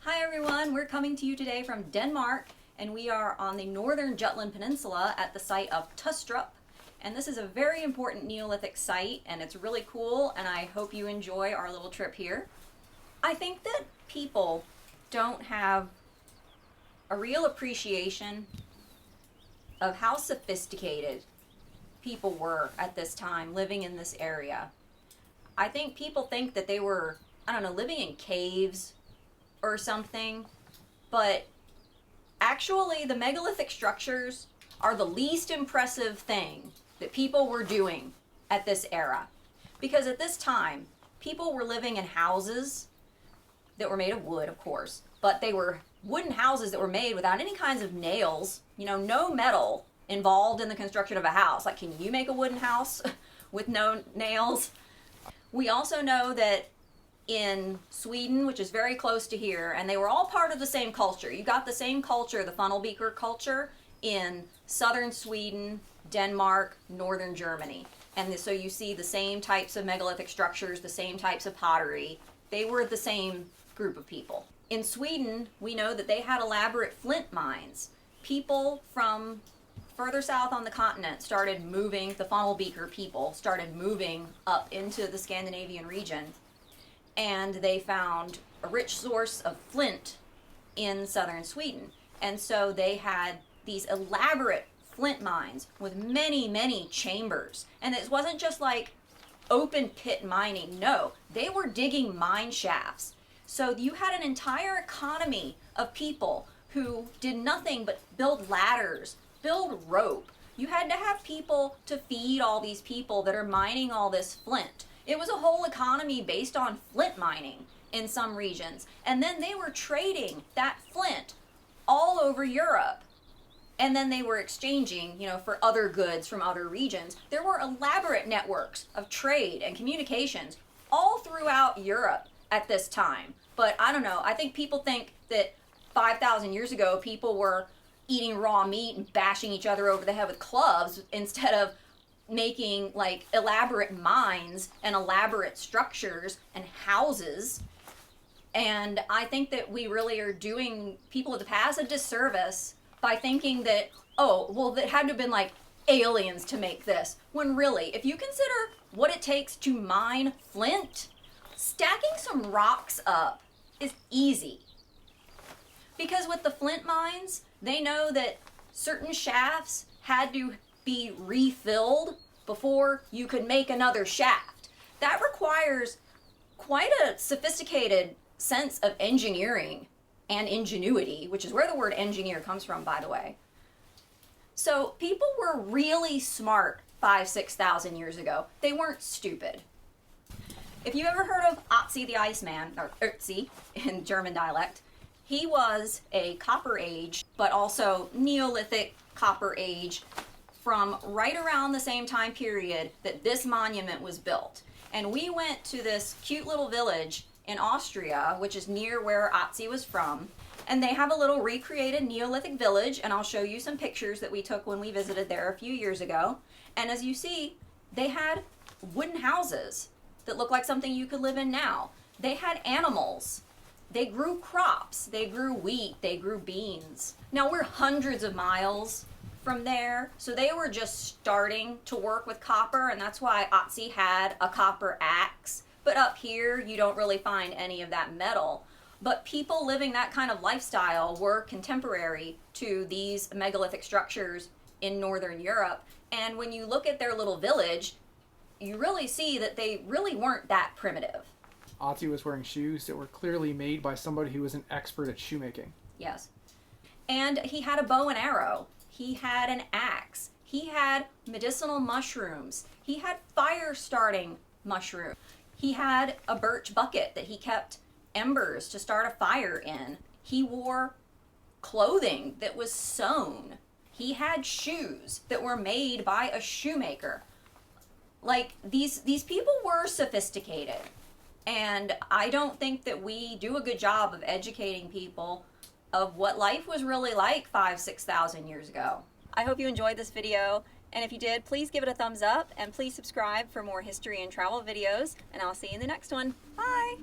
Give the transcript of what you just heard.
Hi everyone, we're coming to you today from Denmark, and we are on the northern Jutland Peninsula at the site of Tustrup. And this is a very important Neolithic site, and it's really cool, and I hope you enjoy our little trip here. I think that people don't have a real appreciation of how sophisticated people were at this time living in this area. I think people think that they were, I don't know, living in caves or something, but actually the megalithic structures are the least impressive thing that people were doing at this era. Because at this time, people were living in houses that were made of wood, of course, but they were wooden houses that were made without any kinds of nails, no metal involved in the construction of a house. Like, can you make a wooden house with no nails? We also know that in Sweden, which is very close to here, and they were all part of the same culture. You got the same culture, the funnel beaker culture, in southern Sweden, Denmark, northern Germany. And so you see the same types of megalithic structures, the same types of pottery. They were the same group of people. In Sweden, we know that they had elaborate flint mines. People from further south on the continent started moving, the funnel beaker people started moving up into the Scandinavian region, and they found a rich source of flint in southern Sweden. And so they had these elaborate flint mines with many, many chambers. And it wasn't just like open pit mining. No, they were digging mine shafts. So you had an entire economy of people who did nothing but build ladders, build rope. You had to have people to feed all these people that are mining all this flint. It was a whole economy based on flint mining in some regions. And then they were trading that flint all over Europe. And then they were exchanging, for other goods from other regions. There were elaborate networks of trade and communications all throughout Europe at this time. But I don't know, I think people think that 5,000 years ago, people were eating raw meat and bashing each other over the head with clubs instead of making like elaborate mines and elaborate structures and houses. And I think that we really are doing people of the past a disservice by thinking that, that had to have been like aliens to make this. When really, if you consider what it takes to mine flint, stacking some rocks up is easy. Because with the flint mines, they know that certain shafts had to be refilled before you could make another shaft. That requires quite a sophisticated sense of engineering and ingenuity, which is where the word engineer comes from, by the way. So people were really smart 5,000-6,000 years ago. They weren't stupid. If you've ever heard of Ötzi the Iceman, or Ötzi in German dialect, he was a Copper Age, but also Neolithic Copper Age, from right around the same time period that this monument was built. And we went to this cute little village in Austria, which is near where Ötzi was from, and they have a little recreated Neolithic village, and I'll show you some pictures that we took when we visited there a few years ago. And as you see, they had wooden houses that look like something you could live in now. They had animals. They grew crops. They grew wheat. They grew beans. Now we're hundreds of miles from there, so they were just starting to work with copper, and that's why Ötzi had a copper axe. But up here, you don't really find any of that metal. But people living that kind of lifestyle were contemporary to these megalithic structures in Northern Europe. And when you look at their little village, you really see that they really weren't that primitive. Ötzi was wearing shoes that were clearly made by somebody who was an expert at shoemaking. Yes. And he had a bow and arrow. He had an axe. He had medicinal mushrooms. He had fire-starting mushrooms. He had a birch bucket that he kept embers to start a fire in. He wore clothing that was sewn. He had shoes that were made by a shoemaker. Like, these people were sophisticated. And I don't think that we do a good job of educating people of what life was really like 5,000-6,000 years ago. I hope you enjoyed this video, and if you did, please give it a thumbs up, and please subscribe for more history and travel videos, and I'll see you in the next one. Bye!